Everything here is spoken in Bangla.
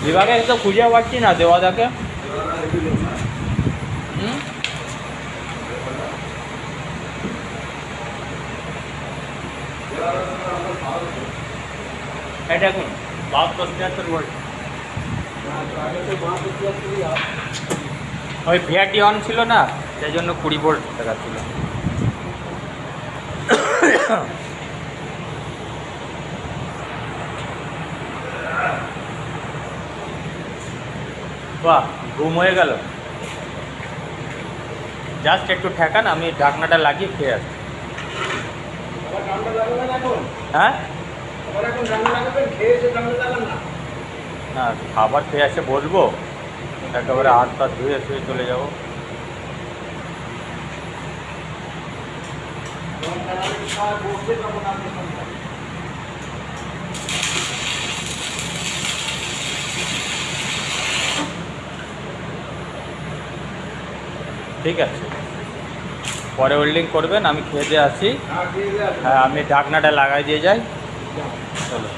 বিভাগে তো খুঁজে পাচ্ছি না দেওয়াদাকে। এটা এখন 72-73 ভোল্ট। ওই ভিআরটি অন ছিল না, সেই জন্য 20 ভোল্ট দেখাচ্ছিল। বাহ, ঘুম হয়ে গেল। জাস্ট একটু ঠেকান, আমি ঢাকনাটা লাগিয়ে খেয়ে আসছি। হ্যাঁ, না খাবার খেয়ে এসে বসবো, একেবারে হাত পা ধুয়ে শুয়ে চলে যাবো। ঠিক আছে, পরে ওয়েল্ডিং করবেন, আমি খেয়ে দিয়ে আসি। হ্যাঁ, আমি ঢাকনাটা লাগাই দিয়ে যাই। চলো।